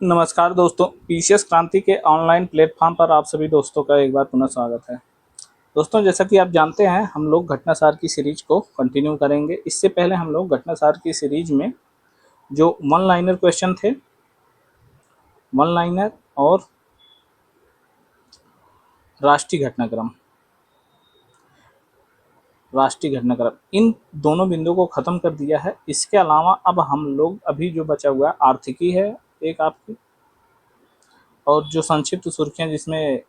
नमस्कार दोस्तों, पीसीएस क्रांति के ऑनलाइन प्लेटफॉर्म पर आप सभी दोस्तों का एक बार पुनः स्वागत है। दोस्तों, जैसा कि आप जानते हैं, हम लोग घटनासार की सीरीज को कंटिन्यू करेंगे। इससे पहले हम लोग घटनासार की सीरीज में जो वन लाइनर क्वेश्चन थे, वन लाइनर और राष्ट्रीय घटनाक्रम इन दोनों बिंदुओं को खत्म कर दिया है। इसके अलावा अब हम लोग अभी जो बचा हुआ है आर्थिकी है एक आपकी, और जो संक्षिप्त सुर्खियां जिसमें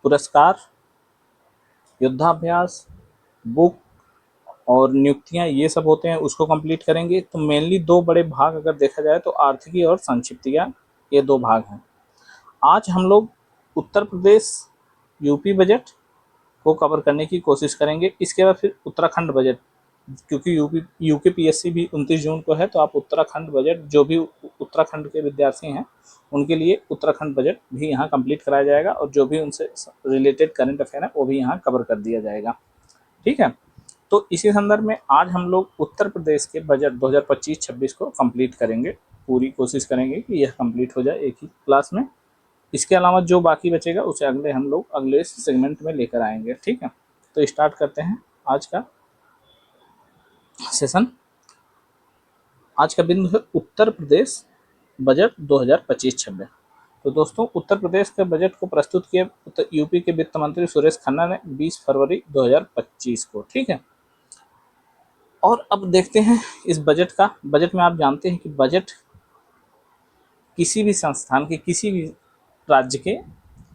पुरस्कार, युद्धाभ्यास, बुक और नियुक्तियां ये सब होते हैं, उसको कंप्लीट करेंगे। तो मेनली दो बड़े भाग अगर देखा जाए तो आर्थिकी और संक्षिप्तियां, ये दो भाग हैं। आज हम लोग उत्तर प्रदेश यूपी बजट को कवर करने की कोशिश करेंगे। इसके बाद फिर उत्तराखंड बजट, क्योंकि यूके पीएससी भी 29 जून को है, तो आप उत्तराखंड बजट, जो भी उत्तराखंड के विद्यार्थी हैं उनके लिए उत्तराखंड बजट भी यहाँ कंप्लीट कराया जाएगा, और जो भी उनसे रिलेटेड करंट अफेयर है वो भी यहाँ कवर कर दिया जाएगा। ठीक है, तो इसी संदर्भ में आज हम लोग उत्तर प्रदेश के बजट 2025-26 को कंप्लीट करेंगे। पूरी कोशिश करेंगे कि यह कंप्लीट हो जाए एक ही क्लास में। इसके अलावा जो बाकी बचेगा उसे हम लोग अगले सेगमेंट में लेकर आएंगे। ठीक है, तो स्टार्ट करते हैं आज का सेशन। आज का बिंदु है उत्तर प्रदेश बजट 2025-26। तो दोस्तों, उत्तर प्रदेश के बजट को प्रस्तुत किए यूपी के वित्त मंत्री सुरेश खन्ना ने 20 फरवरी 2025 को। ठीक है, और अब देखते हैं इस बजट में आप जानते हैं कि बजट किसी भी संस्थान के, किसी भी राज्य के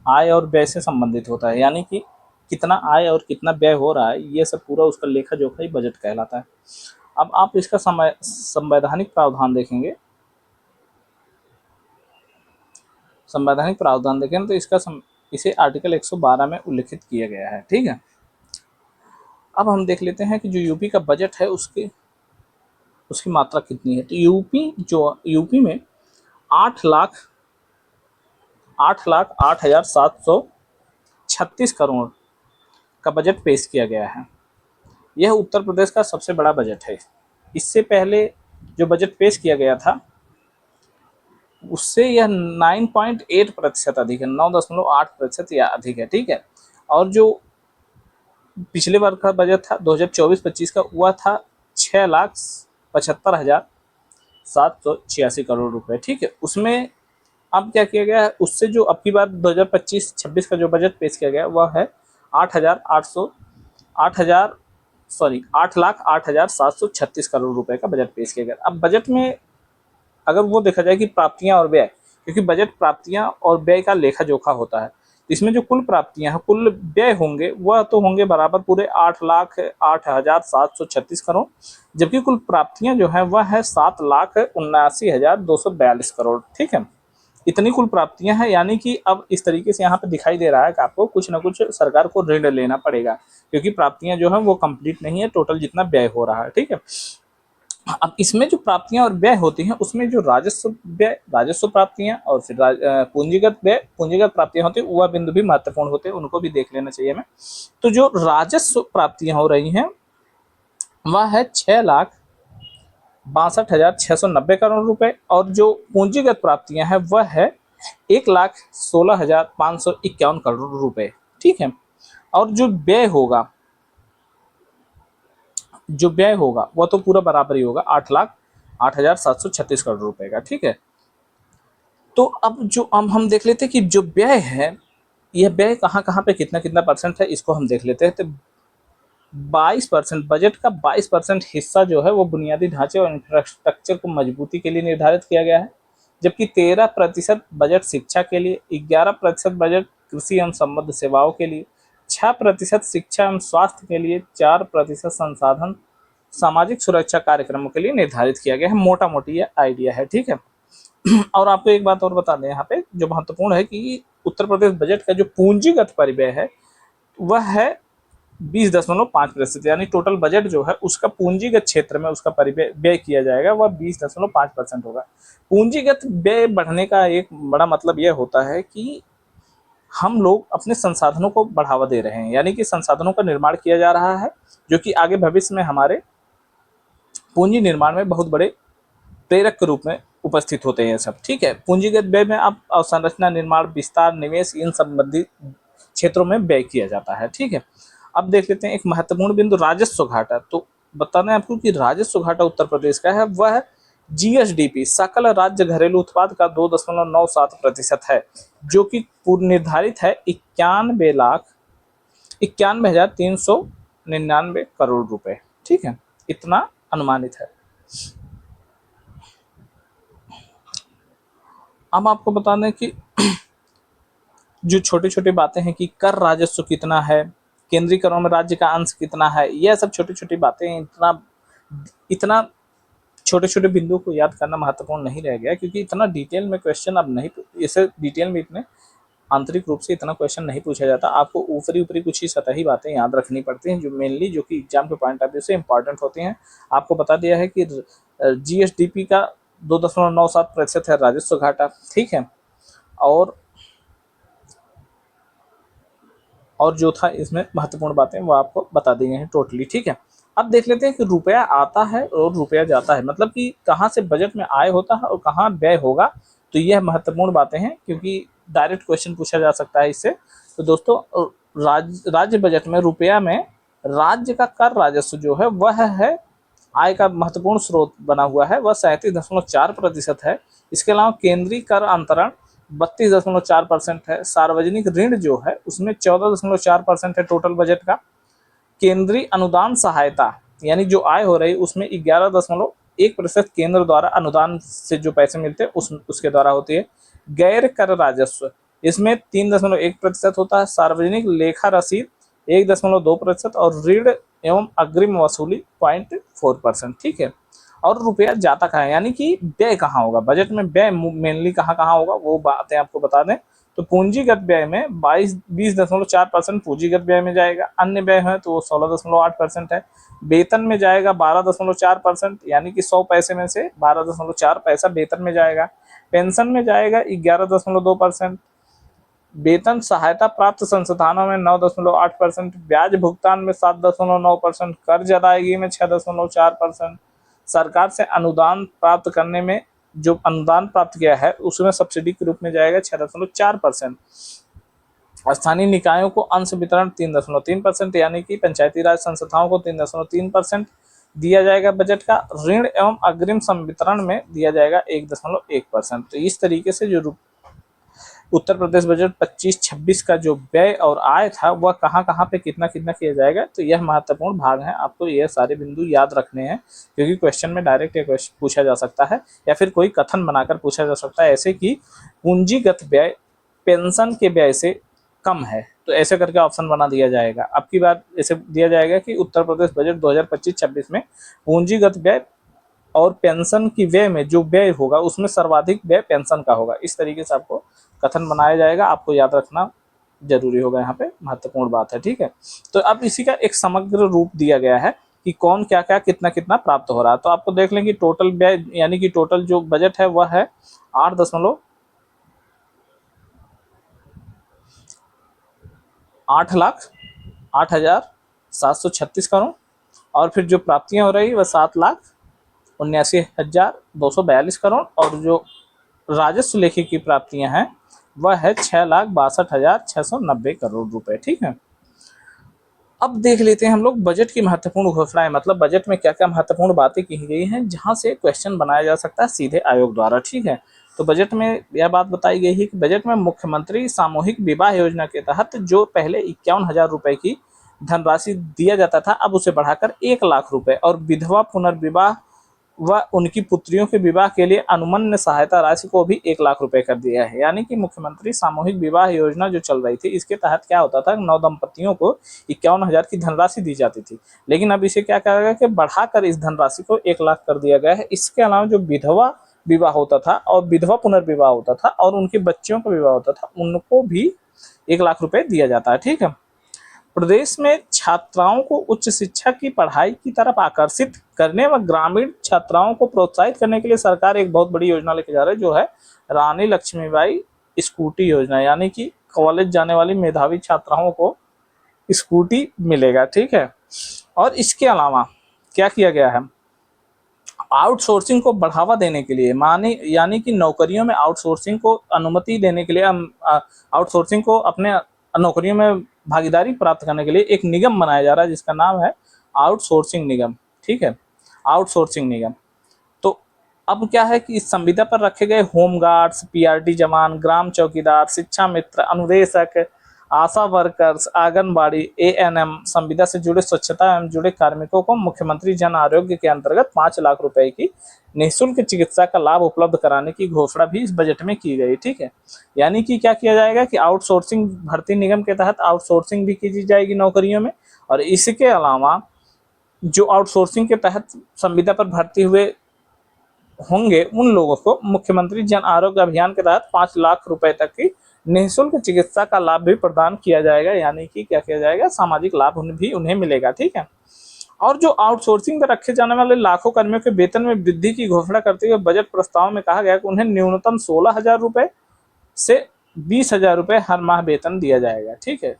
आय और व्यय से संबंधित होता है। यानी कि कितना आय और कितना व्यय हो रहा है, ये सब पूरा उसका लेखा जोखा ही बजट कहलाता है। अब आप इसका संवैधानिक प्रावधान देखेंगे, तो इसे आर्टिकल 112 में उल्लिखित किया गया है। ठीक है, अब हम देख लेते हैं कि जो यूपी का बजट है उसकी मात्रा कितनी है। तो यूपी में 8,08,736 करोड़ का बजट पेश किया गया है। यह उत्तर प्रदेश का सबसे बड़ा बजट है। इससे पहले जो बजट पेश किया गया था उससे यह 9.8% अधिक है, 9.8% या अधिक है। ठीक है, और जो पिछले बार का बजट था 2024-25 का, हुआ था 6,75,786 करोड़ रुपए। ठीक है, उसमें अब क्या किया गया है, उससे जो अब की बार 2025-26 का जो बजट पेश किया गया वह है 8,08,736 करोड़ रुपए का बजट पेश किया गया। अब बजट में अगर वो देखा जाए कि प्राप्तियां और व्यय, क्योंकि बजट प्राप्तियां और व्यय का लेखा जोखा होता है, तो इसमें जो कुल प्राप्तियां हैं, कुल व्यय होंगे वह तो होंगे बराबर पूरे 8,08,736 करोड़, जबकि कुल प्राप्तियां जो है वह है 7,79,242 करोड़। ठीक है, इतनी कुल प्राप्तियां हैं। यानी कि अब इस तरीके से यहाँ पे दिखाई दे रहा है कि आपको कुछ ना कुछ सरकार को ऋण लेना पड़ेगा, क्योंकि प्राप्तियां जो है वो कंप्लीट नहीं है, टोटल जितना व्यय हो रहा है। ठीक है, अब इसमें जो प्राप्तियां और व्यय होती हैं उसमें जो राजस्व प्राप्तियां और फिर पूंजीगत प्राप्तियां होती है, वह बिंदु भी महत्वपूर्ण होते हैं, उनको भी देख लेना चाहिए हमें। तो जो राजस्व प्राप्तियां हो रही हैं वह है 6,62,690 करोड़ रुपए, और जो पूंजीगत प्राप्तियां हैं वह है 1,16,551 करोड़ रुपए। ठीक है, और जो व्यय होगा वह तो पूरा बराबर ही होगा, 8,08,736 करोड़ रुपए का। ठीक है, तो अब हम देख लेते हैं कि जो व्यय है, यह व्यय कहाँ पे कितना कितना परसेंट है, इसको हम देख लेते हैं। तो 22%, बजट का 22% हिस्सा जो है वो बुनियादी ढांचे और इंफ्रास्ट्रक्चर को मजबूती के लिए निर्धारित किया गया है, जबकि 13% बजट शिक्षा के लिए, 11% बजट कृषि एवं संबद्ध सेवाओं के लिए, 6% शिक्षा एवं स्वास्थ्य के लिए, 4% संसाधन सामाजिक सुरक्षा कार्यक्रमों के लिए निर्धारित किया गया है। मोटा मोटी यह आइडिया है। ठीक है, और आपको एक बात और बता दें यहाँ पे जो महत्वपूर्ण है कि उत्तर प्रदेश बजट का जो पूंजीगत परिव्यय है वह है 20.5%। यानी टोटल बजट जो है उसका पूंजीगत क्षेत्र में उसका परिव्यय व्यय किया जाएगा वह 20.5% होगा। पूंजीगत व्यय बढ़ने का एक बड़ा मतलब यह होता है कि हम लोग अपने संसाधनों को बढ़ावा दे रहे हैं, यानी कि संसाधनों का निर्माण किया जा रहा है, जो कि आगे भविष्य में हमारे पूंजी निर्माण में बहुत बड़े प्रेरक के रूप में उपस्थित होते हैं ये सब, ठीक है। पूंजीगत व्यय में आप अवसंरचना, निर्माण, विस्तार, निवेश, इन संबंधित क्षेत्रों में व्यय किया जाता है, ठीक है। अब देख लेते हैं एक महत्वपूर्ण बिंदु, राजस्व घाटा। तो बताना है आपको कि राजस्व घाटा उत्तर प्रदेश का है, वह जीएसडीपी सकल राज्य घरेलू उत्पाद का 2.97% है, जो कि पूर्व निर्धारित है 91,91,399 रुपए, ठीक है, इतना अनुमानित है। अब आपको बता दें कि जो छोटी छोटी बातें हैं कि कर राजस्व कितना है, केंद्रीय करों में राज्य का अंश कितना है, यह सब छोटी छोटी बातें, इतना इतना छोटे छोटे बिंदु को याद करना महत्वपूर्ण नहीं रह गया, क्योंकि इतना डिटेल में क्वेश्चन अब नहीं, इसे डिटेल में इतने आंतरिक रूप से इतना क्वेश्चन नहीं पूछा जाता। आपको ऊपरी ऊपरी कुछ ही सतही बातें याद रखनी पड़ती हैं, जो मेनली जो कि एग्जाम के पॉइंट ऑफ व्यू से इंपॉर्टेंट होती हैं। आपको बता दिया है कि जीएसडीपी का 2.97% है राजस्व घाटा, ठीक है। और जो था इसमें महत्वपूर्ण बातें वो आपको बता दी गई हैं टोटली, ठीक है। अब देख लेते हैं कि रुपया आता है और रुपया जाता है, मतलब कि कहाँ से बजट में आय होता है और कहाँ व्यय होगा। तो यह महत्वपूर्ण बातें हैं, क्योंकि डायरेक्ट क्वेश्चन पूछा जा सकता है इससे। तो दोस्तों, राज्य बजट में रुपया में राज्य का कर राजस्व जो है वह है आय का महत्वपूर्ण स्रोत बना हुआ है, वह 37.4% है। इसके अलावा केंद्रीय कर अंतरण 32.4% है। सार्वजनिक ऋण जो है उसमें 14.4% है टोटल बजट का। केंद्रीय अनुदान सहायता यानी जो आय हो रही उसमें 11.1% केंद्र द्वारा अनुदान से जो पैसे मिलते हैं उसके द्वारा होती है। गैर कर राजस्व इसमें 3.1% होता है। सार्वजनिक लेखा रसीद 1.2% और ऋण एवं अग्रिम वसूली 0.4%, ठीक है। और रुपया जाता कहाँ है, यानी कि व्यय कहाँ होगा, बजट में व्यय मेनली कहाँ कहाँ होगा वो बातें आपको बता दें। तो पूंजीगत व्यय में 20.4% पूंजीगत व्यय में जाएगा। अन्य व्यय है तो वो 16.8% है। वेतन में जाएगा 12.4%, यानी कि 100 पैसे में से 12.4 पैसा वेतन में जाएगा। पेंशन में जाएगा 11.2%। वेतन सहायता प्राप्त संस्थानों में 9.8%। ब्याज भुगतान में 7.9%। कर्ज अदायगी में 6.4%। सरकार से अनुदान प्राप्त करने में जो अनुदान प्राप्त किया है उसमें सब्सिडी के रूप में जाएगा 6.4%। स्थानीय निकायों को अंश वितरण 3.3%, यानी कि पंचायती राज संस्थाओं को 3.3% दिया जाएगा बजट का। ऋण एवं अग्रिम संवितरण में दिया जाएगा 1.1%। तो इस तरीके से जो उत्तर प्रदेश बजट 25-26 का जो व्यय और आय था वह कहाँ कहाँ पे कितना कितना किया जाएगा, तो यह महत्वपूर्ण भाग है। आपको यह सारे बिंदु याद रखने हैं, क्योंकि क्वेश्चन में डायरेक्ट ये क्वेश्चन पूछा जा सकता है या फिर कोई कथन बनाकर पूछा जा सकता है, ऐसे कि पूंजीगत व्यय पेंशन के व्यय से कम है, तो ऐसे करके ऑप्शन बना दिया जाएगा। अब की बात ऐसे दिया जाएगा कि उत्तर प्रदेश बजट 2025-26 में पूंजीगत व्यय और पेंशन की व्यय में जो व्यय होगा उसमें सर्वाधिक व्यय पेंशन का होगा। इस तरीके से आपको कथन बनाया जाएगा, आपको याद रखना जरूरी होगा, यहाँ पे महत्वपूर्ण बात है, ठीक है। तो अब इसी का एक समग्र रूप दिया गया है कि कौन क्या क्या कितना कितना प्राप्त हो रहा है। तो आपको देख लें कि टोटल व्यय यानी कि टोटल जो बजट है वह है 8,08,0736 करोड़, और फिर जो प्राप्तियां हो रही वह 7,79,242 करोड़, और जो राजस्व लेखी की प्राप्तियां हैं वह है 6,62,690 करोड़ रुपए, ठीक है। अब देख लेते हैं हम लोग बजट की महत्वपूर्ण घोषणाएं, मतलब बजट में क्या क्या महत्वपूर्ण बातें की गई हैं जहां से क्वेश्चन बनाया जा सकता है सीधे आयोग द्वारा, ठीक है। तो बजट में यह बात बताई गई है कि बजट में मुख्यमंत्री सामूहिक विवाह योजना के तहत जो पहले 51,000 रुपए की धनराशि दिया जाता था अब उसे बढ़ाकर 1,00,000 रुपए, और विधवा पुनर्विवाह व उनकी पुत्रियों के विवाह के लिए अनुमन्य सहायता राशि को भी 1,00,000 रुपए कर दिया है। यानी कि मुख्यमंत्री सामूहिक विवाह योजना जो चल रही थी इसके तहत क्या होता था, नव दंपतियों को 51,000 की धनराशि दी जाती थी, लेकिन अब इसे क्या कहा गया कि बढ़ाकर इस धनराशि को 1,00,000 कर दिया गया है। इसके अलावा जो विधवा विवाह होता था और विधवा पुनर्विवाह होता था और उनके बच्चियों का विवाह होता था उनको भी 1,00,000 रुपए दिया जाता है, ठीक है। प्रदेश में छात्राओं को उच्च शिक्षा की पढ़ाई की तरफ आकर्षित करने व ग्रामीण छात्राओं को प्रोत्साहित करने के लिए सरकार एक बहुत बड़ी योजना लेके जा रही है, जो है रानी लक्ष्मीबाई स्कूटी योजना, यानी कि कॉलेज जाने वाली मेधावी छात्राओं को स्कूटी मिलेगा, ठीक है। और इसके अलावा क्या किया गया है, आउटसोर्सिंग को बढ़ावा देने के लिए, माने यानी कि नौकरियों में आउटसोर्सिंग को अनुमति देने के लिए, आउटसोर्सिंग को अपने नौकरियों में भागीदारी प्राप्त करने के लिए एक निगम बनाया जा रहा है जिसका नाम है आउटसोर्सिंग निगम। ठीक है, आउटसोर्सिंग निगम। तो अब क्या है कि इस संविदा पर रखे गए होमगार्ड्स, पीआरटी जवान, ग्राम चौकीदार, शिक्षा मित्र, अनुदेशक, आशा वर्कर्स, आंगनबाड़ी, एएनएम, संविदा से जुड़े स्वच्छता एवं जुड़े कार्मिकों को मुख्यमंत्री जन आरोग्य के अंतर्गत 5 लाख रुपए की निःशुल्क चिकित्सा का लाभ उपलब्ध कराने की घोषणा भी इस बजट में की गई। ठीक है, यानी कि क्या किया जाएगा कि आउटसोर्सिंग भर्ती निगम के तहत आउटसोर्सिंग भी की जाएगी नौकरियों में, और इसके अलावा जो आउटसोर्सिंग के तहत संविदा पर भर्ती हुए होंगे उन लोगों को मुख्यमंत्री जन आरोग्य अभियान के तहत 5 लाख रुपए तक की निःशुल्क चिकित्सा का लाभ भी प्रदान किया जाएगा, यानी कि क्या किया जाएगा, सामाजिक लाभ भी उन्हें मिलेगा। ठीक है, और जो आउटसोर्सिंग पर रखे जाने वाले लाखों कर्मियों के वेतन में वृद्धि की घोषणा करते हुए बजट प्रस्ताव में कहा गया कि उन्हें न्यूनतम 16,000 रुपए से 20,000 रुपए हर माह वेतन दिया जाएगा। ठीक है,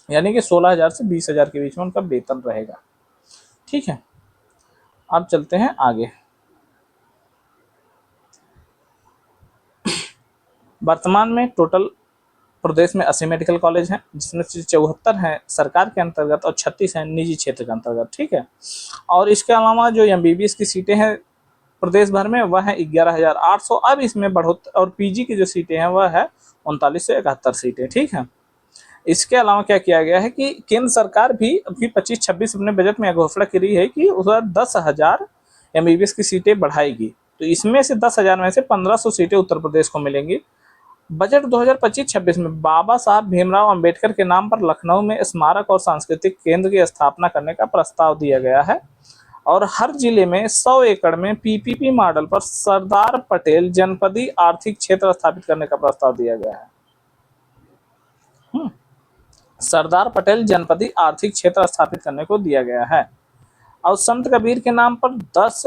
यानी कि 16,000 से 20,000 के बीच में उनका वेतन रहेगा। ठीक है, अब चलते हैं आगे। वर्तमान में टोटल प्रदेश में 80 मेडिकल कॉलेज हैं, जिसमें से 74 हैं सरकार के अंतर्गत और 36 हैं निजी क्षेत्र के अंतर्गत। ठीक है, और इसके अलावा जो एमबीबीएस की सीटें हैं प्रदेश भर में वह है 11,800। अब इसमें बढ़ोतरी, और पीजी की जो सीटें हैं वह है 3971 सीटें। ठीक है, इसके अलावा क्या किया गया है कि केंद्र सरकार भी अभी 25-26 अपने बजट में घोषणा करी है कि वह 10,000 एमबीबीएस की सीटें बढ़ाएगी। तो इसमें से 10,000 में से 1,500 सीटें उत्तर प्रदेश को मिलेंगी। बजट 2025-26 में बाबा साहब भीमराव अंबेडकर के नाम पर लखनऊ में स्मारक और सांस्कृतिक केंद्र की स्थापना करने का प्रस्ताव दिया गया है, और हर जिले में 100 एकड़ में पीपीपी मॉडल पर सरदार पटेल जनपदीय आर्थिक क्षेत्र स्थापित करने का प्रस्ताव दिया गया है। सरदार पटेल जनपदीय आर्थिक क्षेत्र स्थापित करने को दिया गया है। और संत कबीर के नाम पर 10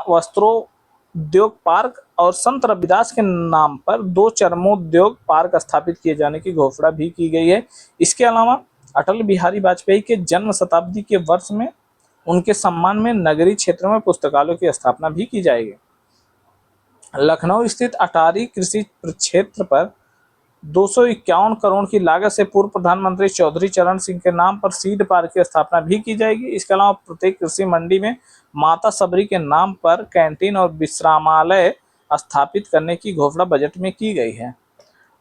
वस्त्रोद्योग पार्क और संत रविदास के नाम पर 2 चर्मोद्योग पार्क स्थापित किए जाने की घोषणा भी की गई है। इसके अलावा अटल बिहारी वाजपेयी के जन्म शताब्दी के वर्ष में उनके सम्मान में नगरीय क्षेत्रों में पुस्तकालयों की स्थापना भी की जाएगी। लखनऊ स्थित अटारी कृषि प्रक्षेत्र पर 251 करोड़ की लागत से पूर्व प्रधानमंत्री चौधरी चरण सिंह के नाम पर सीड पार्क की स्थापना भी की जाएगी। इसके अलावा प्रत्येक कृषि मंडी में माता सबरी के नाम पर कैंटीन और विश्रामालय स्थापित करने की घोषणा बजट में की गई है।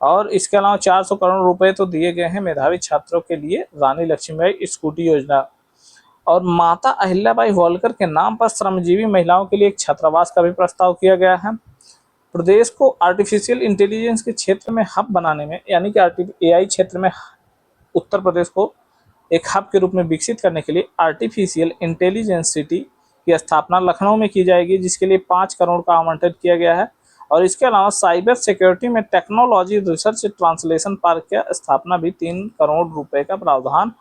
और इसके अलावा 400 करोड़ रुपए तो दिए गए हैं मेधावी छात्रों के लिए रानी लक्ष्मीबाई स्कूटी योजना, और माता अहिल्याबाई होलकर के नाम पर श्रमजीवी महिलाओं के लिए एक छात्रावास का भी प्रस्ताव किया गया है। प्रदेश को आर्टिफिशियल इंटेलिजेंस के क्षेत्र में हब बनाने में, यानी कि एआई क्षेत्र में उत्तर प्रदेश को एक हब के रूप में विकसित करने के लिए आर्टिफिशियल इंटेलिजेंस सिटी की स्थापना लखनऊ में की जाएगी, जिसके लिए 5 करोड़ का आवंटन किया गया है। और इसके अलावा साइबर सिक्योरिटी में टेक्नोलॉजी रिसर्च ट्रांसलेशन पार्क की स्थापना भी 3 करोड़ रुपए का प्रावधान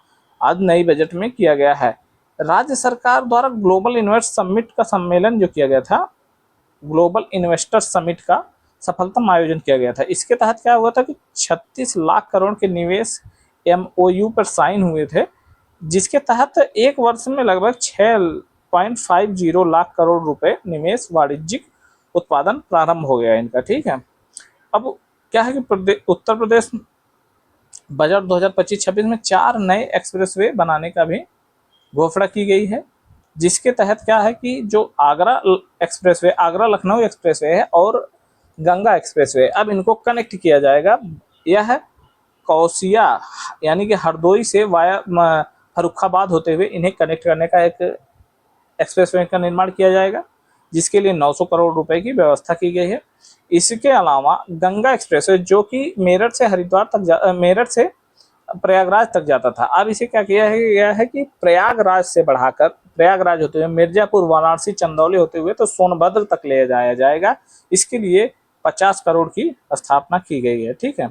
आज नई बजट में किया गया है। राज्य सरकार द्वारा ग्लोबल इन्वेस्ट समिट का सम्मेलन जो किया गया था, ग्लोबल इन्वेस्टर समिट का सफलतम आयोजन किया गया था। इसके तहत क्या हुआ था कि 36 लाख करोड़ के निवेश एमओयू पर साइन हुए थे, जिसके तहत एक वर्ष में लगभग 6.50 लाख करोड़ रुपए निवेश वाणिज्यिक उत्पादन प्रारंभ हो गया इनका। ठीक है, अब क्या है कि उत्तर प्रदेश बजट 2025-26 में 4 नए एक्सप्रेसवे बनाने का भी घोषणा की गई है, जिसके तहत क्या है कि जो आगरा एक्सप्रेसवे, आगरा लखनऊ एक्सप्रेसवे है और गंगा एक्सप्रेसवे, अब इनको कनेक्ट किया जाएगा। यह कौसिया यानी कि हरदोई से वाया फर्रुखाबाद होते हुए इन्हें कनेक्ट करने का एक एक्सप्रेसवे का निर्माण किया जाएगा, जिसके लिए 900 करोड़ रुपए की व्यवस्था की गई है। इसके अलावा गंगा एक्सप्रेसवे जो कि मेरठ से हरिद्वार तक, मेरठ से प्रयागराज तक जाता था, अब इसे क्या किया गया है कि प्रयागराज से बढ़ाकर, प्रयागराज होते हुए मिर्जापुर, वाराणसी, चंदौली होते हुए तो सोनभद्र तक ले जाया जाएगा। इसके लिए 50 करोड़ की स्थापना की गई है। ठीक है,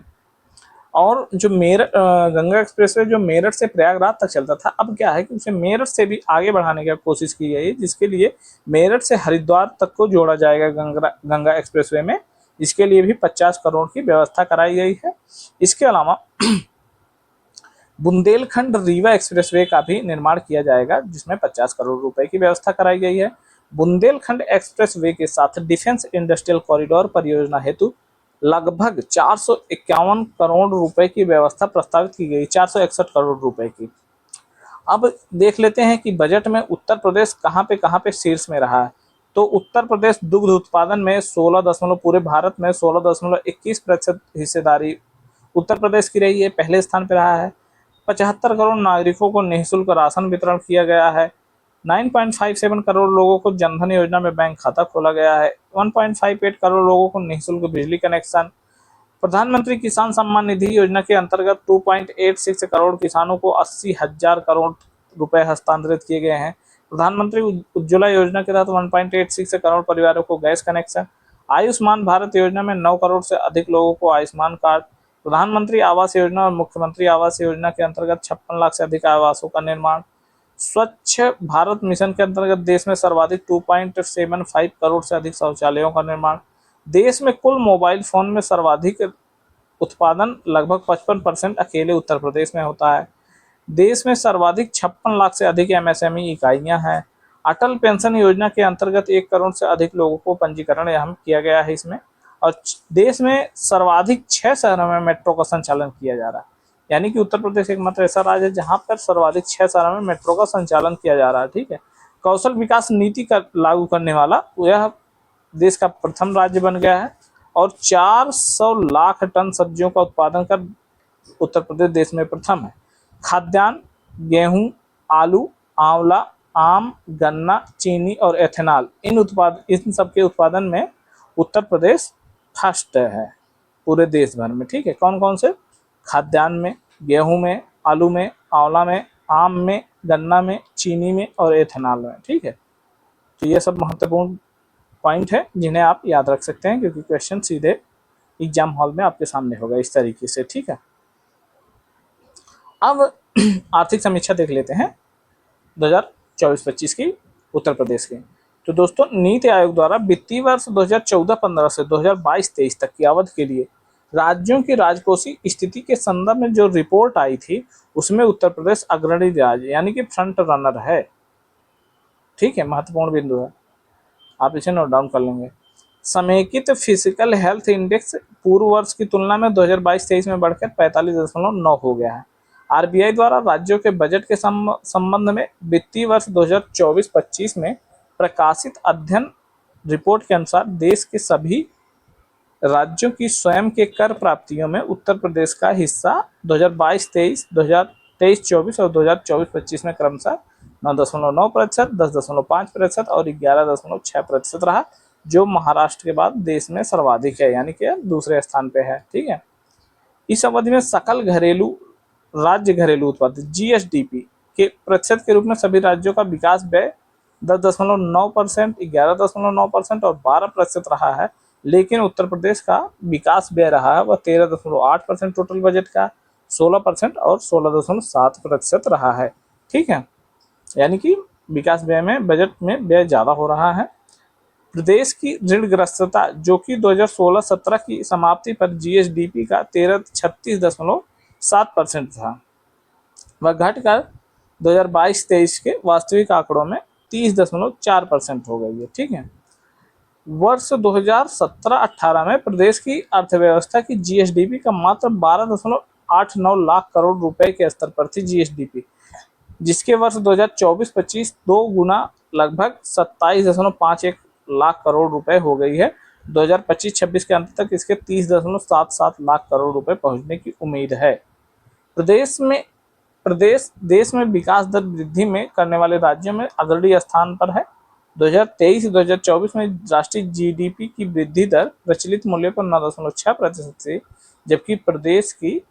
और जो गंगा एक्सप्रेसवे जो मेरठ से प्रयागराज तक चलता था, अब क्या है कि उसे मेरठ से भी आगे बढ़ाने की कोशिश की गई है, जिसके लिए मेरठ से हरिद्वार तक को जोड़ा जाएगा गंगा एक्सप्रेसवे में। इसके लिए भी 50 करोड़ की व्यवस्था कराई गई है। इसके अलावा बुंदेलखंड रीवा एक्सप्रेसवे का भी निर्माण किया जाएगा, जिसमें 50 करोड़ रुपए की व्यवस्था कराई गई है। बुंदेलखंड एक्सप्रेस वे के साथ डिफेंस इंडस्ट्रियल कॉरिडोर परियोजना हेतु लगभग 451 करोड़ रुपए की व्यवस्था प्रस्तावित की गई, 461 करोड़ रुपए की। अब देख लेते हैं कि बजट में उत्तर प्रदेश कहाँ पे शीर्ष में रहा है। तो उत्तर प्रदेश दुग्ध उत्पादन में 16 दशमलव पूरे भारत में 16.21% हिस्सेदारी उत्तर प्रदेश की रही है, पहले स्थान पर रहा है। 75 करोड़ नागरिकों को निःशुल्क राशन वितरण किया गया है। 9.57 करोड़ लोगों को जनधन योजना में बैंक खाता खोला गया है। 1.58 करोड़ लोगों को निःशुल्क बिजली कनेक्शन। प्रधानमंत्री किसान सम्मान निधि योजना के अंतर्गत 2.86 करोड़ किसानों को 80,000 करोड़ रुपए हस्तांतरित किए गए हैं। प्रधानमंत्री उज्ज्वला योजना के तहत 1.86 करोड़ परिवारों को गैस कनेक्शन। आयुष्मान भारत योजना में 9 करोड़ से अधिक लोगों को आयुष्मान कार्ड। प्रधानमंत्री आवास योजना और मुख्यमंत्री आवास योजना के अंतर्गत 56 लाख से अधिक आवासों का निर्माण। स्वच्छ भारत मिशन के अंतर्गत देश में सर्वाधिक 2.75 करोड़ से अधिक शौचालयों का निर्माण। देश में कुल मोबाइल फोन में सर्वाधिक उत्पादन लगभग 55% अकेले उत्तर प्रदेश में होता है। देश में सर्वाधिक 56 लाख से अधिक एमएसएमई इकाइयां हैं। अटल पेंशन योजना के अंतर्गत 1 करोड़ से अधिक लोगों को पंजीकरण यहाँ किया गया है इसमें। और देश में सर्वाधिक 6 शहरों में मेट्रो का संचालन किया जा रहा है, यानी कि उत्तर प्रदेश एकमात्र ऐसा राज्य है जहां पर सर्वाधिक 6 शहरों में मेट्रो का संचालन किया जा रहा है। ठीक है। कौशल विकास नीति का लागू करने वाला यह देश का प्रथम राज्य बन गया है और 400 लाख टन सब्जियों का उत्पादन कर उत्तर प्रदेश देश में प्रथम है। खाद्यान्न, गेहूं, आलू, आंवला, आम, गन्ना, चीनी और एथेनॉल इन सबके उत्पादन में उत्तर प्रदेश फर्स्ट है पूरे देश भर में। ठीक है। कौन कौन से? खाद्यान्न में, गेहूं में, आलू में, आंवला में, आम में, गन्ना में, चीनी में और एथेनॉल में। ठीक है। तो ये सब महत्वपूर्ण पॉइंट है जिन्हें आप याद रख सकते हैं, क्योंकि क्वेश्चन सीधे एग्जाम हॉल में आपके सामने होगा इस तरीके से। ठीक है। अब आर्थिक समीक्षा देख लेते हैं 2024-25 की उत्तर प्रदेश की। तो दोस्तों, नीति आयोग द्वारा वित्तीय वर्ष 2014-15 से 2022-23 तक की अवधि के लिए राज्यों की राजकोषीय स्थिति के संदर्भ में जो रिपोर्ट आई थी, उसमें उत्तर प्रदेश अग्रणी राज्य यानी कि फ्रंट रनर है। ठीक है, महत्वपूर्ण बिंदु है, आप इसे नोट डाउन कर लेंगे। समेकित फिजिकल हेल्थ इंडेक्स पूर्व वर्ष की तुलना में 2022-23 में बढ़कर 45.9 हो गया है। आरबीआई द्वारा राज्यों के बजट के संबंध में वित्तीय वर्ष 2024-25 में प्रकाशित अध्ययन रिपोर्ट के अनुसार देश के सभी राज्यों की स्वयं के कर प्राप्तियों में उत्तर प्रदेश का हिस्सा 2022-23, 2023-24 और 2024-25 में क्रमशः 9.9%, 10.5% और 11.6% रहा, जो महाराष्ट्र के बाद देश में सर्वाधिक है, यानी कि दूसरे स्थान पे है। ठीक है। इस अवधि में सकल राज्य घरेलू उत्पाद जीएसडीपी के प्रतिशत के रूप में सभी राज्यों का विकास व्यय 10.9%, 11.9% और 12% रहा है, लेकिन उत्तर प्रदेश का विकास व्यय रहा है वह 13.8% टोटल बजट का, 16% और 16.7% रहा है। ठीक है, यानी कि विकास व्यय में बजट में व्यय ज्यादा हो रहा है। प्रदेश की ऋणग्रस्तता जो कि 2016-17 की समाप्ति पर जीएसडीपी का 36.7% था, वह घटकर 2022-23 के वास्तविक आंकड़ों में 30.4% हो गई है। ठीक है। वर्ष 2017-18 में प्रदेश की अर्थव्यवस्था की जीएसडीपी का मात्र 12.89 लाख करोड़ रुपए के स्तर पर थी जीएसडीपी, जिसके वर्ष 2024-25 दो गुना लगभग 27.51 लाख करोड़ रुपए हो गई है। 2025-26 के अंत तक इसके 30.77 लाख करोड़ रुपए पहुंचने की उम्मीद है। प्रदेश देश में विकास दर वृद्धि में करने वाले राज्यों में अग्रणी स्थान पर है। 2023-2024 में राष्ट्रीय जीडीपी की वृद्धि दर प्रचलित मूल्य पर 9.6% थी, जबकि प्रदेश की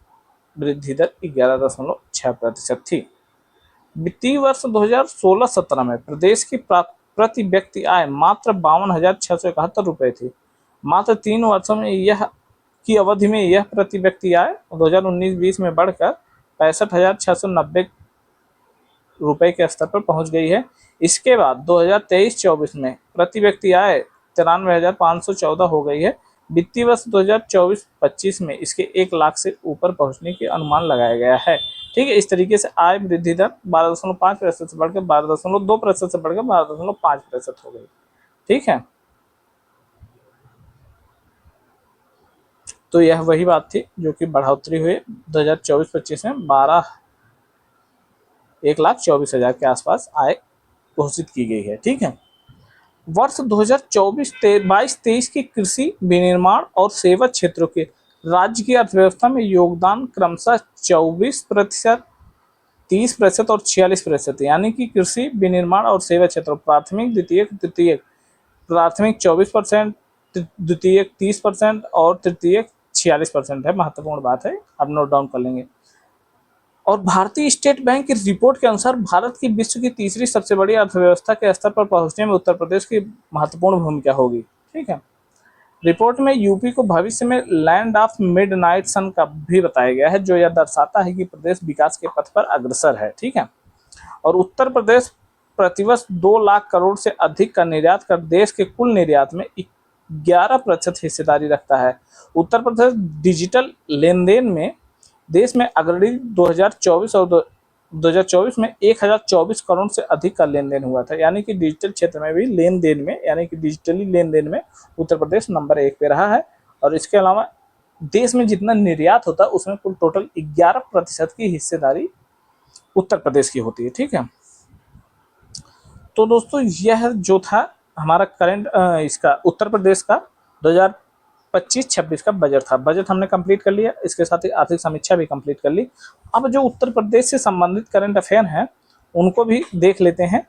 वृद्धि दर 11.6% थी। वित्तीय वर्ष 2016-17 में प्रदेश की प्रति व्यक्ति आय मात्र 52,671 रुपए थी। मात्र 3 वर्षों में की अवधि में यह प्रति व्यक्ति आय 2019-20 में बढ़कर 65,690 रुपए के स्तर पर पहुंच गई है। इसके बाद 2023-24 में प्रति व्यक्ति आय 93,514 हो गई है, वित्तीय वर्ष 2024-25 में इसके 1 लाख से ऊपर पहुंचने की अनुमान लगाया गया है। ठीक है, इस तरीके से आय वृद्धि दर 12.5% से बढ़कर 12.2% से बढ़कर 12.5% हो गई। ठीक है, तो यह वही बात थी जो कि बढ़ोतरी हुई 2024-25 में 1,24,000 के आसपास आय घोषित की गई है। ठीक है, वर्ष 2024-22-23 के कृषि, विनिर्माण और सेवा क्षेत्रों के राज्य की अर्थव्यवस्था में योगदान क्रमशः 24%, 30% और 46%, यानी कि कृषि, विनिर्माण और सेवा क्षेत्र प्राथमिक, द्वितीयक, तृतीयक, प्राथमिक 24%, द्वितीयक 30% और तृतीयक 46% है। महत्वपूर्ण बात है, आप नोट डाउन कर लेंगे। और भारतीय स्टेट बैंक की रिपोर्ट के अनुसार भारत की विश्व की तीसरी सबसे बड़ी अर्थव्यवस्था के स्तर पर पहुंचने में उत्तर प्रदेश की महत्वपूर्ण भूमिका होगी। ठीक है, रिपोर्ट में यूपी को भविष्य में लैंड ऑफ मिडनाइट सन का भी बताया गया है, जो यह दर्शाता है कि प्रदेश विकास के पथ पर अग्रसर है। ठीक है, और उत्तर प्रदेश प्रतिवर्ष 2 लाख करोड़ से अधिक का निर्यात कर देश के कुल निर्यात में 11% हिस्सेदारी रखता है। उत्तर प्रदेश डिजिटल लेन देन में देश में अग्रणी 2024 में 1024 करोड़ से अधिक का लेन देन हुआ था, यानी कि डिजिटल क्षेत्र में भी लेन देन में, यानी कि डिजिटली लेन देन में उत्तर प्रदेश नंबर 1 पे रहा है। और इसके अलावा देश में जितना निर्यात होता है उसमें कुल टोटल 11% की हिस्सेदारी उत्तर प्रदेश की होती है। ठीक है, तो दोस्तों यह जो था हमारा करंट इसका उत्तर प्रदेश का 2025-26 का बजट था। बजट हमने कंप्लीट कर लिया, इसके साथ ही आर्थिक समीक्षा भी कंप्लीट कर ली। अब जो उत्तर प्रदेश से संबंधित करंट अफेयर हैं उनको भी देख लेते हैं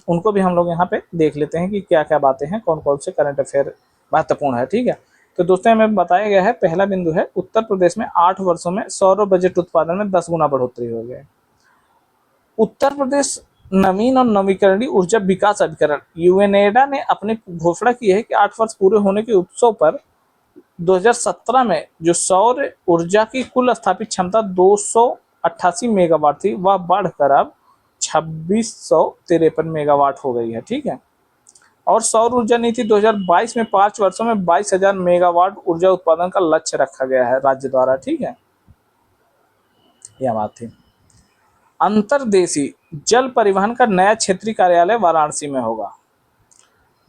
उनको भी हम लोग यहाँ पे देख लेते हैं कि क्या क्या बातें हैं, कौन कौन से करंट अफेयर महत्वपूर्ण है। ठीक है, तो दोस्तों हमें बताया गया है, पहला बिंदु है उत्तर प्रदेश में 8 वर्षों में सौर बजट उत्पादन में 10 गुना बढ़ोतरी हो गई। उत्तर प्रदेश नवीन और नवीकरणीय ऊर्जा विकास अभिकरण यूएनेडा ने अपनी घोषणा की है कि 8 वर्ष पूरे होने के उत्सव पर 2017 में जो सौर ऊर्जा की कुल स्थापित क्षमता 288 मेगावाट थी, वह बढ़कर अब 2653 मेगावाट हो गई है। ठीक है, और सौर ऊर्जा नीति 2022 में 5 वर्षों में 22,000 मेगावाट ऊर्जा उत्पादन का लक्ष्य रखा गया है राज्य द्वारा। ठीक है, यह बात थी। अंतर्देशीय जल परिवहन का नया क्षेत्रीय कार्यालय वाराणसी में होगा।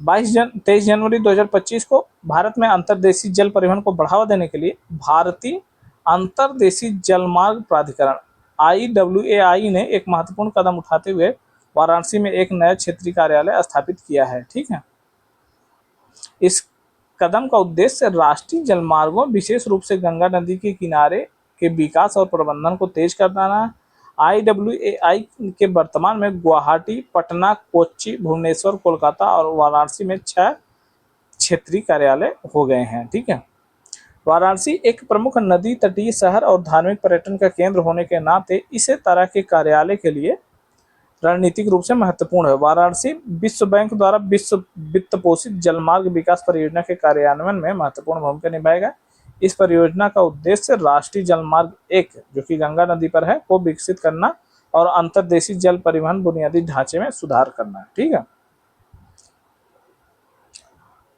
23 जनवरी 2025 को भारत में अंतर्देशीय जल परिवहन को बढ़ावा देने के लिए भारतीय अंतर्देशीय जलमार्ग प्राधिकरण IWAI ने एक महत्वपूर्ण कदम उठाते हुए वाराणसी में एक नया क्षेत्रीय कार्यालय स्थापित किया है। ठीक है, इस कदम का उद्देश्य राष्ट्रीय जलमार्गों, विशेष रूप से गंगा नदी के किनारे के विकास और प्रबंधन को तेज करना है। IWAI के वर्तमान में गुवाहाटी, पटना, कोच्चि, भुवनेश्वर, कोलकाता और वाराणसी में 6 क्षेत्रीय कार्यालय हो गए हैं। ठीक है, वाराणसी एक प्रमुख नदी तटीय शहर और धार्मिक पर्यटन का केंद्र होने के नाते इस तरह के कार्यालय के लिए रणनीतिक रूप से महत्वपूर्ण है। वाराणसी विश्व बैंक द्वारा विश्व वित्त पोषित जलमार्ग विकास परियोजना के कार्यान्वयन में महत्वपूर्ण भूमिका निभाएगा। इस परियोजना का उद्देश्य राष्ट्रीय जलमार्ग 1 जो कि गंगा नदी पर है को विकसित करना और अंतर्देशीय जल परिवहन बुनियादी ढांचे में सुधार करना है। ठीक है,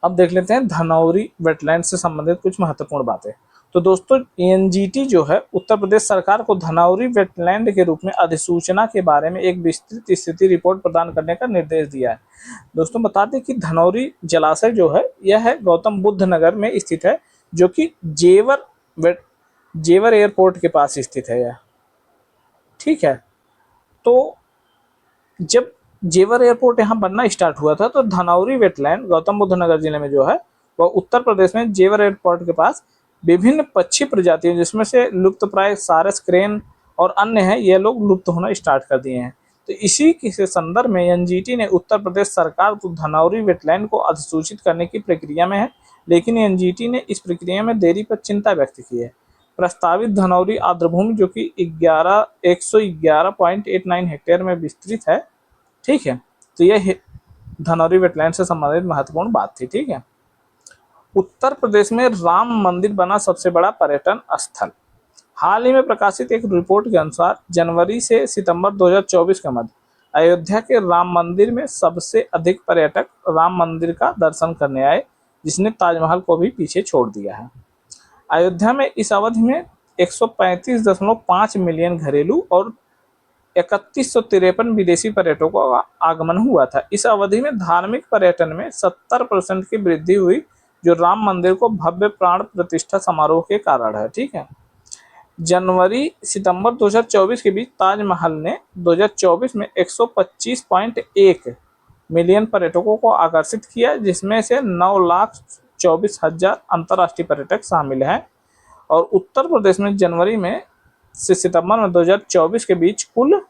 अब देख लेते हैं धनौरी वेटलैंड से संबंधित कुछ महत्वपूर्ण बातें। तो दोस्तों एनजीटी जो है उत्तर प्रदेश सरकार को धनौरी वेटलैंड के रूप में अधिसूचना के बारे में एक विस्तृत स्थिति रिपोर्ट प्रदान करने का निर्देश दिया है। दोस्तों बता दें कि धनौरी जलाशय जो है यह है गौतम बुद्ध नगर में स्थित है, जो कि जेवर एयरपोर्ट के पास स्थित है यह। ठीक है, तो जब जेवर एयरपोर्ट यहाँ बनना स्टार्ट हुआ था तो धनौरी वेटलैंड गौतम बुद्ध नगर जिले में जो है वह उत्तर प्रदेश में जेवर एयरपोर्ट के पास विभिन्न पक्षी प्रजातियों जिसमें से लुप्तप्राय सारस, क्रेन और अन्य हैं, ये लोग लुप्त होना स्टार्ट कर दिए हैं। तो इसी के संदर्भ में एनजीटी ने उत्तर प्रदेश सरकार को धनौरी वेटलैंड को अधिसूचित करने की प्रक्रिया में है, लेकिन एनजीटी ने इस प्रक्रिया में देरी पर चिंता व्यक्त की है। प्रस्तावित धनौरी आर्द्रभूमि जो कि 111.89 हेक्टेयर में विस्तृत है। ठीक है, तो यह धनौरी वेटलैंड से संबंधित महत्वपूर्ण बात थी। ठीक है, उत्तर प्रदेश में राम मंदिर बना सबसे बड़ा पर्यटन स्थल। हाल ही में प्रकाशित एक रिपोर्ट के अनुसार जनवरी से सितंबर 2024 के मध्य अयोध्या के राम मंदिर में सबसे अधिक पर्यटक राम मंदिर का दर्शन करने आए, जिसने ताजमहल को भी पीछे छोड़ दिया है। अयोध्या में इस अवधि में 135.5 मिलियन घरेलू और 3153 विदेशी पर्यटकों का आगमन हुआ था। इस अवधि में धार्मिक पर्यटन में 70% की वृद्धि हुई, जो राम मंदिर को भव्य प्राण प्रतिष्ठा समारोह के कारण है। ठीक है। जनवरी सितंबर 2024 के बीच ताजमहल ने 2024 में 125.1 मिलियन पर्यटकों को आकर्षित किया, जिसमें से 9,24,000 अंतर्राष्ट्रीय पर्यटक शामिल हैं। और उत्तर प्रदेश में जनवरी में से सितंबर में 2024 के बीच कुल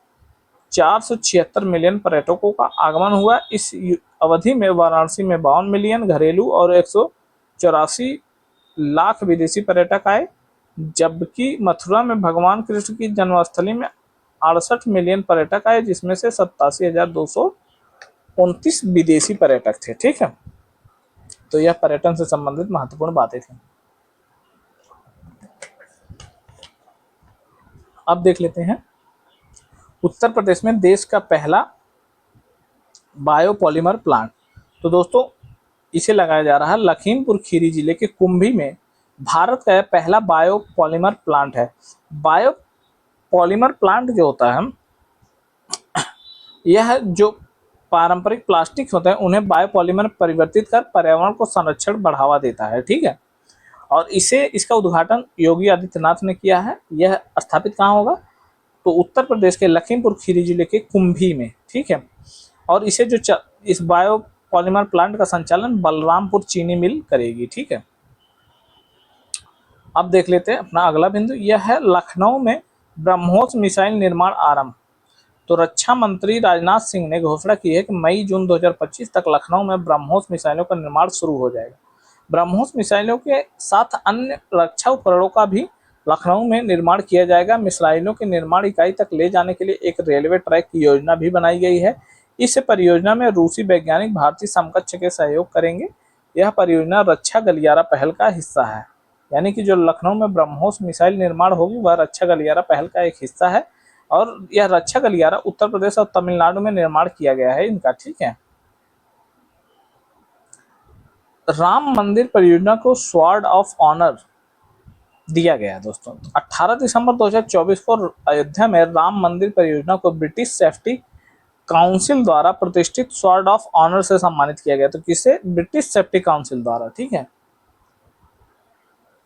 476 मिलियन पर्यटकों का आगमन हुआ। इस अवधि में वाराणसी में 52 मिलियन घरेलू और 184 लाख विदेशी पर्यटक आए, जबकि मथुरा में भगवान कृष्ण की जन्मस्थली में 68 मिलियन पर्यटक आए, जिसमें से 87,229 विदेशी पर्यटक थे। ठीक है, तो यह पर्यटन से संबंधित महत्वपूर्ण बातें थी। अब देख लेते हैं उत्तर प्रदेश में देश का पहला बायोपॉलीमर प्लांट। तो दोस्तों, इसे लगाया जा रहा है लखीमपुर खीरी जिले के कुंभी में। भारत का यह पहला बायोपॉलीमर प्लांट है। बायोपॉलीमर प्लांट जो होता है, यह जो पारंपरिक प्लास्टिक होते हैं उन्हें बायोपॉलीमर परिवर्तित कर पर्यावरण को संरक्षण बढ़ावा देता है। ठीक है, और इसका उद्घाटन योगी आदित्यनाथ ने किया है। यह स्थापित कहाँ होगा? तो उत्तर प्रदेश के लखीमपुर खीरी जिले के कुंभी में। ठीक है, और इस बायोपॉलीमर प्लांट का संचालन बलरामपुर चीनी मिल करेगी। ठीक है, अब देख लेते हैं अपना अगला बिंदु। यह है लखनऊ में ब्रह्मोस मिसाइल निर्माण आरंभ। तो रक्षा मंत्री राजनाथ सिंह ने घोषणा की है कि मई जून 2025 तक लखनऊ में ब्रह्मोस मिसाइलों का निर्माण शुरू हो जाएगा। ब्रह्मोस मिसाइलों के साथ अन्य रक्षा उपकरणों का भी लखनऊ में निर्माण किया जाएगा। मिसाइलों के निर्माण इकाई तक ले जाने के लिए एक रेलवे ट्रैक की योजना भी बनाई गई है। इस परियोजना में रूसी वैज्ञानिक भारतीय समकक्ष के सहयोग करेंगे। यह परियोजना रक्षा गलियारा पहल का हिस्सा है, यानी कि जो लखनऊ में ब्रह्मोस मिसाइल निर्माण होगी वह रक्षा गलियारा पहल का एक हिस्सा है। और यह रक्षा गलियारा उत्तर प्रदेश और तमिलनाडु में निर्माण किया गया है इनका। ठीक है, राम मंदिर परियोजना को स्वॉर्ड ऑफ ऑनर दिया गया है। दोस्तों, 18 दिसंबर 2024 को अयोध्या में राम मंदिर परियोजना को ब्रिटिश सेफ्टी काउंसिल द्वारा प्रतिष्ठित स्वॉर्ड ऑफ ऑनर से सम्मानित किया गया। तो किसे? ब्रिटिश सेफ्टी काउंसिल द्वारा। ठीक है,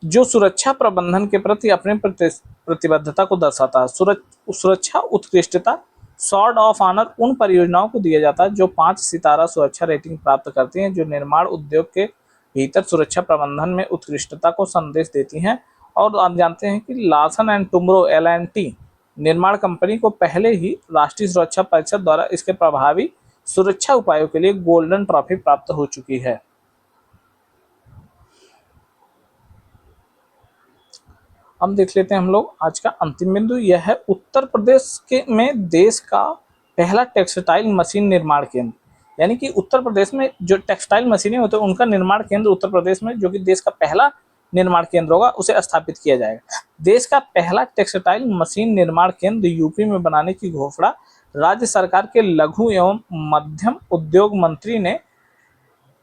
जो सुरक्षा प्रबंधन के प्रति अपनी प्रतिबद्धता को दर्शाता है। सुरक्षा उत्कृष्टता स्वॉर्ड ऑफ ऑनर उन परियोजनाओं को दिया जाता है जो 5 सितारा सुरक्षा रेटिंग प्राप्त करती हैं, जो निर्माण उद्योग के भीतर सुरक्षा प्रबंधन में उत्कृष्टता को संदेश देती हैं। और आप जानते हैं कि लार्सन एंड टुब्रो LNT निर्माण कंपनी को पहले ही राष्ट्रीय सुरक्षा परिषद द्वारा इसके प्रभावी सुरक्षा उपायों के लिए गोल्डन ट्रॉफी प्राप्त हो चुकी है। अब देख लेते हैं हम लोग आज का अंतिम बिंदु। यह है उत्तर प्रदेश में देश का पहला टेक्सटाइल मशीन निर्माण केंद्र। यानी कि उत्तर प्रदेश में जो टेक्सटाइल मशीनें होते हैं उनका निर्माण केंद्र उत्तर प्रदेश में, जो कि देश का पहला निर्माण केंद्र होगा, उसे स्थापित किया जाएगा। देश का पहला टेक्सटाइल मशीन निर्माण केंद्र यूपी में बनाने की घोषणा राज्य सरकार के लघु एवं मध्यम उद्योग मंत्री ने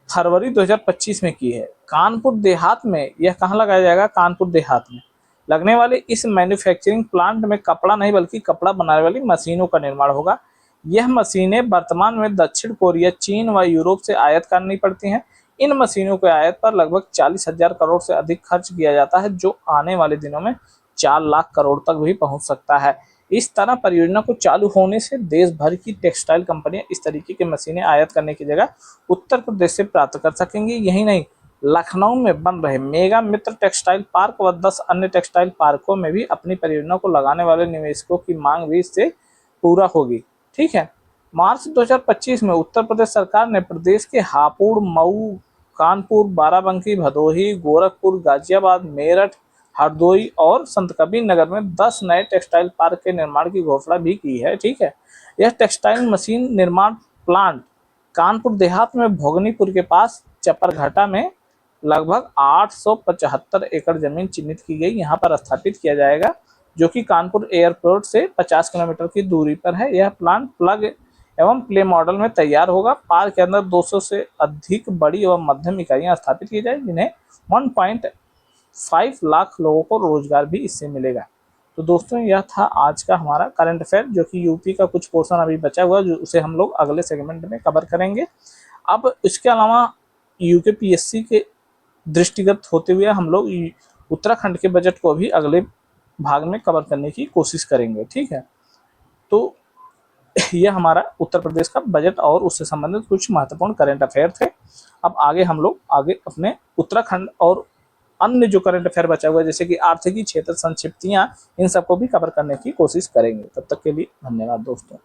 फरवरी 2025 में की है। कानपुर देहात में यह कहाँ लगाया जाएगा? कानपुर देहात में लगने वाले इस मैन्युफैक्चरिंग प्लांट में कपड़ा नहीं बल्कि कपड़ा बनाने वाली मशीनों का निर्माण होगा। यह मशीनें वर्तमान में दक्षिण कोरिया, चीन व यूरोप से आयात करनी पड़ती हैं। इन मशीनों के आयात पर लगभग 40,000 करोड़ से अधिक खर्च किया जाता है, जो आने वाले दिनों में 4 लाख करोड़ तक भी पहुंच सकता है। इस तरह परियोजना को चालू होने से देश भर की टेक्सटाइल कंपनियां इस तरीके की मशीनें आयात करने की जगह उत्तर प्रदेश से प्राप्त कर सकेंगी। यही नहीं, लखनऊ में बन रहे मेगा मित्र टेक्सटाइल पार्क व 10 अन्य टेक्सटाइल पार्कों में भी अपनी परियोजना को लगाने वाले निवेशकों की मांग भी इससे पूरा होगी। ठीक है, मार्च 2025 में उत्तर प्रदेश सरकार ने प्रदेश के हापुड़, मऊ, कानपुर, बाराबंकी, भदोही, गोरखपुर, गाजियाबाद, मेरठ, हरदोई और संतकबीर नगर में 10 नए टेक्सटाइल पार्क के निर्माण की घोषणा भी की है। ठीक है, यह टेक्सटाइल मशीन निर्माण प्लांट कानपुर देहात में भोगनीपुर के पास चपरघाटा में लगभग 875 एकड़ जमीन चिन्हित की गई, यहाँ पर स्थापित किया जाएगा, जो कि कानपुर एयरपोर्ट से 50 किलोमीटर की दूरी पर है। यह प्लांट प्लग एवं प्ले मॉडल में तैयार होगा। पार्क के अंदर 200 से अधिक बड़ी एवं मध्यम इकाइयां स्थापित की जाए, जिन्हें 1.5 लाख लोगों को रोजगार भी इससे मिलेगा। तो दोस्तों यह था आज का हमारा करंट अफेयर, जो कि यूपी का कुछ पोर्शन अभी बचा हुआ, जो उसे हम लोग अगले सेगमेंट में कवर करेंगे। अब इसके अलावा यूकेपीएससी के दृष्टिगत होते हुए हम लोग उत्तराखंड के बजट को भी अगले भाग में कवर करने की कोशिश करेंगे, ठीक है। तो यह हमारा उत्तर प्रदेश का बजट और उससे संबंधित कुछ महत्वपूर्ण करंट अफेयर थे। अब आगे हम लोग अपने उत्तराखंड और अन्य जो करंट अफेयर बचा हुआ है, जैसे कि आर्थिक क्षेत्र संक्षिप्तियां, इन सबको भी कवर करने की कोशिश करेंगे। तब तक के लिए धन्यवाद दोस्तों।